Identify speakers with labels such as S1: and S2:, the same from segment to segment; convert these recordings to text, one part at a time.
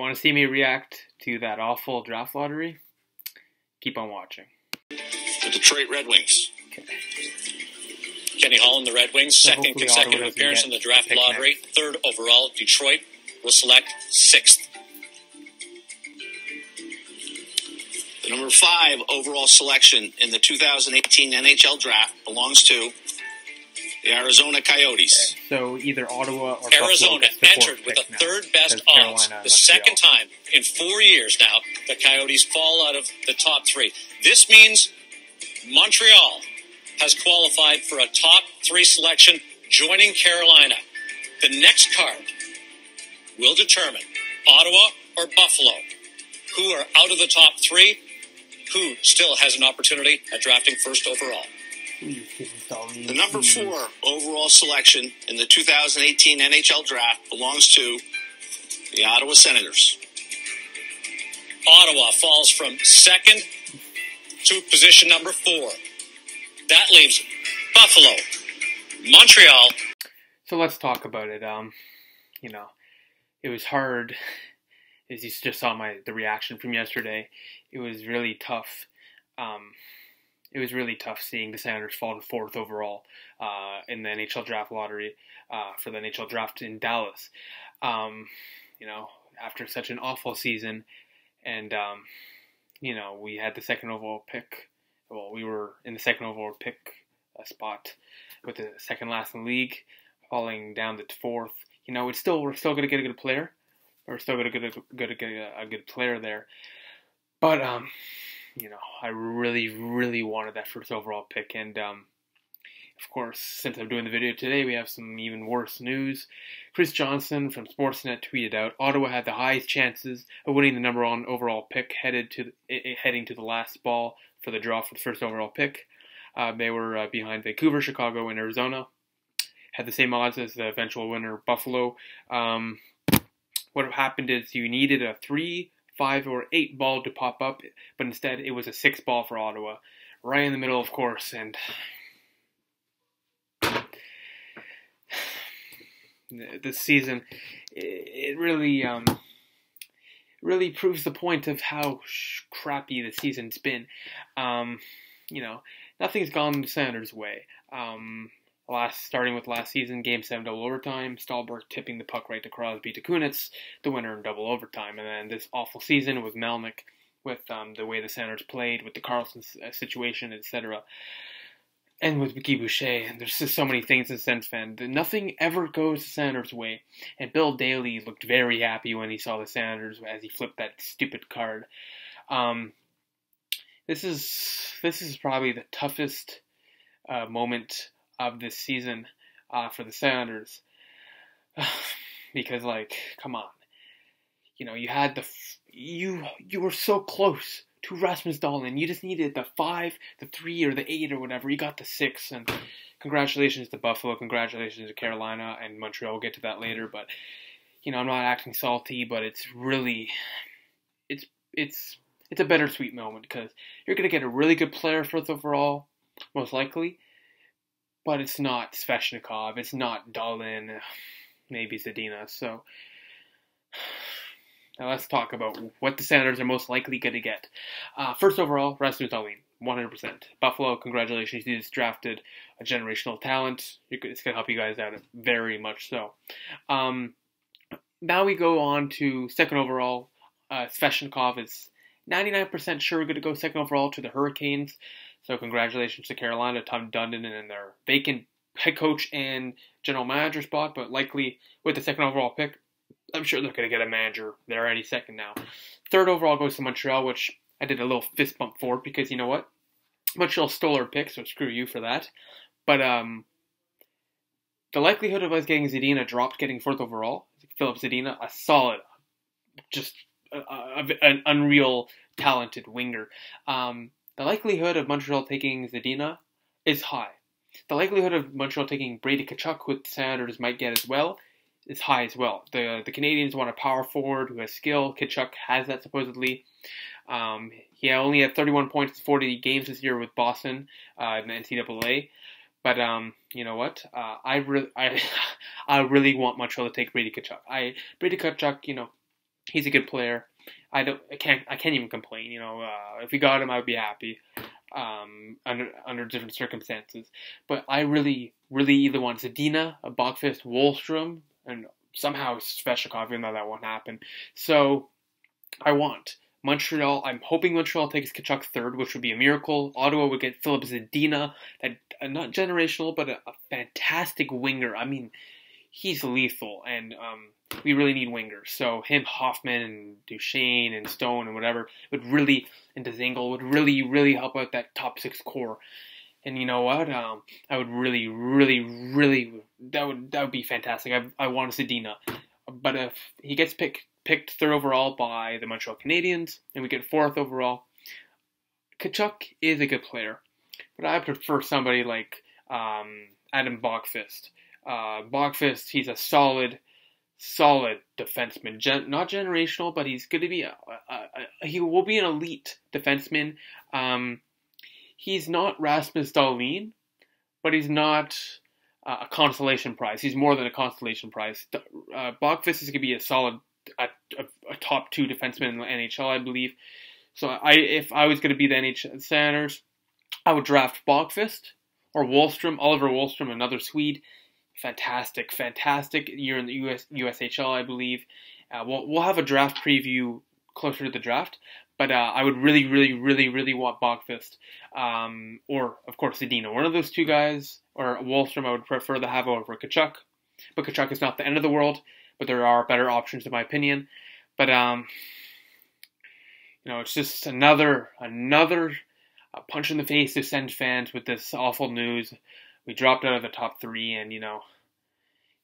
S1: want to see me react to that awful draft lottery? Keep on watching.
S2: The Detroit Red Wings.
S1: Okay.
S2: Kenny Holland, the Red Wings, second consecutive appearance in the draft lottery. Third overall, Detroit will select sixth. The number 5 overall selection in the 2018 NHL draft belongs to the Arizona Coyotes.
S1: Okay. So either Ottawa or
S2: Arizona entered with the third best odds. The second time in 4 years now, the Coyotes fall out of the top 3. This means Montreal has qualified for a top 3 selection, joining Carolina. The next card will determine Ottawa or Buffalo, who are out of the top 3, who still has an opportunity at drafting first overall. The number 4 overall selection in the 2018 NHL draft belongs to the Ottawa Senators. Ottawa falls from second to position number 4. That leaves Buffalo, Montreal.
S1: So let's talk about it. It was hard. As you just saw the reaction from yesterday, it was really tough. It was really tough seeing the Senators fall to 4th overall in the NHL draft lottery for the NHL draft in Dallas. After such an awful season, and we had the second overall pick. Well, we were in the second overall pick spot with the second last in the league, falling down to 4th. We're still going to get a good player. We're still going to get a good player there, but I really, really wanted that first overall pick, and of course, since I'm doing the video today, we have some even worse news. Chris Johnson from Sportsnet tweeted out, Ottawa had the highest chances of winning the number 1 overall pick heading to the last ball for the draw for the first overall pick. They were behind Vancouver, Chicago, and Arizona. Had the same odds as the eventual winner, Buffalo. What happened is you needed a 3, 5, or 8 ball to pop up, but instead it was a 6 ball for Ottawa. Right in the middle, of course, and this season, it really proves the point of how crappy the season's been. Nothing's gone the Senators' way. Starting with last season, Game 7 double overtime, Stallberg tipping the puck right to Crosby to Kunitz, the winner in double overtime. And then this awful season with Melnyk, with the way the Senators played, with the Carlson situation, etc. And with Guy Boucher, and there's just so many things as a Sens fan. Nothing ever goes the Senators' way. And Bill Daly looked very happy when he saw the Senators as he flipped that stupid card. This is probably the toughest moment of this season for the Senators. Because, come on. You had you were so close to Rasmus Dahlin. You just needed the 5, the 3, or the 8, or whatever. You got the 6, and congratulations to Buffalo, congratulations to Carolina, and Montreal. We'll get to that later, but, I'm not acting salty, but it's really, it's a bittersweet moment, because you're going to get a really good player first overall, most likely, but it's not Svechnikov, it's not Dahlin, maybe Zadina, so now let's talk about what the Senators are most likely going to get. First overall, Rasmus Dahlin, 100%. Buffalo, congratulations, you just drafted a generational talent. It's going to help you guys out very much so. Now we go on to second overall. Svechnikov is 99% sure we're going to go second overall to the Hurricanes. So congratulations to Carolina, Tom Dundon, and their vacant head coach and general manager spot, but likely with the second overall pick, I'm sure they're going to get a manager there any second now. Third overall goes to Montreal, which I did a little fist bump for, because you know what? Montreal stole our pick, so screw you for that. But the likelihood of us getting Zadina dropped, getting 4th overall, Philip Zadina, a solid, just an unreal talented winger. The likelihood of Montreal taking Zadina is high. The likelihood of Montreal taking Brady Tkachuk, who the Senators might get as well, is high as well. The Canadians want a power forward who has skill. Tkachuk has that supposedly. He only had 31 points in 40 games this year with Boston in the NCAA. But you know what? I really want Montreal to take Brady Tkachuk. Brady Tkachuk, He's a good player. I can't even complain. If we got him, I would be happy. Under different circumstances, but I really either want Zadina, a Bachfist, Wallstrom, and somehow Sveshnikov, even though that won't happen. So I want Montreal. I'm hoping Montreal takes Tkachuk third, which would be a miracle. Ottawa would get Philip Zadina, not generational, but a fantastic winger. I mean, he's lethal, and we really need wingers. So him, Hoffman, and Duchesne, and Stone, and whatever would really, and Dzingel would really help out that top 6 core. And you know what? I would really that would be fantastic. I want Zadina, but if he gets picked third overall by the Montreal Canadiens, and we get 4th overall, Tkachuk is a good player, but I prefer somebody like Adam Bachfist. Bachfist, he's a solid defenseman. Not generational, but he's going to be he will be an elite defenseman. He's not Rasmus Dahlin, but he's not a consolation prize. He's more than a consolation prize. Bachfist is going to be a solid a top 2 defenseman in the NHL, I believe. So if I was going to be the NHL Senators, I would draft Bachfist or Wallstrom, Oliver Wallstrom, another Swede. Fantastic year in the USHL, I believe. We'll have a draft preview closer to the draft, but I would really want Bachfist, or of course Zadina. One of those 2 guys, or Wallstrom, I would prefer to have over Tkachuk. But Tkachuk is not the end of the world, but there are better options in my opinion. But it's just another punch in the face to SENS fans with this awful news. We dropped out of the top 3, and you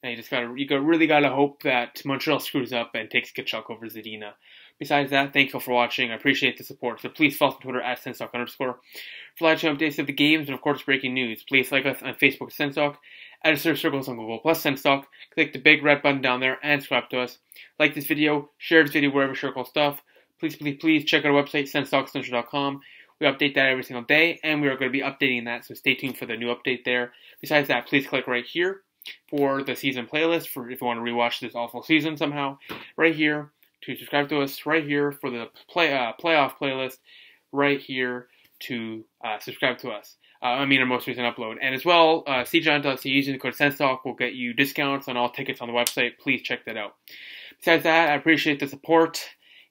S1: really gotta hope that Montreal screws up and takes Tkachuk over Zadina. Besides that, thank you for watching. I appreciate the support. So please follow us on Twitter at SENSTalk_. For live show updates of the games and of course breaking news, please like us on Facebook at SENSTalk, add a search circles on Google Plus SENSTalk, click the big red button down there and subscribe to us. Like this video, share this video wherever you share cool stuff. Please check out our website, SENSTalkCentral.com. We update that every single day, and we are going to be updating that, so stay tuned for the new update there. Besides that, please click right here for the season playlist, for if you want to rewatch this awful season somehow. Right here to subscribe to us, right here for the playoff playlist, right here to subscribe to us. Our most recent upload. And as well, CJOhn.ca using the code SENSTalk will get you discounts on all tickets on the website. Please check that out. Besides that, I appreciate the support.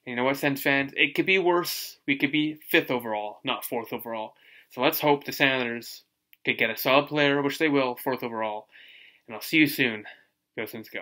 S1: And you know what, Sens fans? It could be worse. We could be 5th overall, not 4th overall. So let's hope the Senators could get a solid player, which they will, 4th overall. And I'll see you soon. Go Sens, go.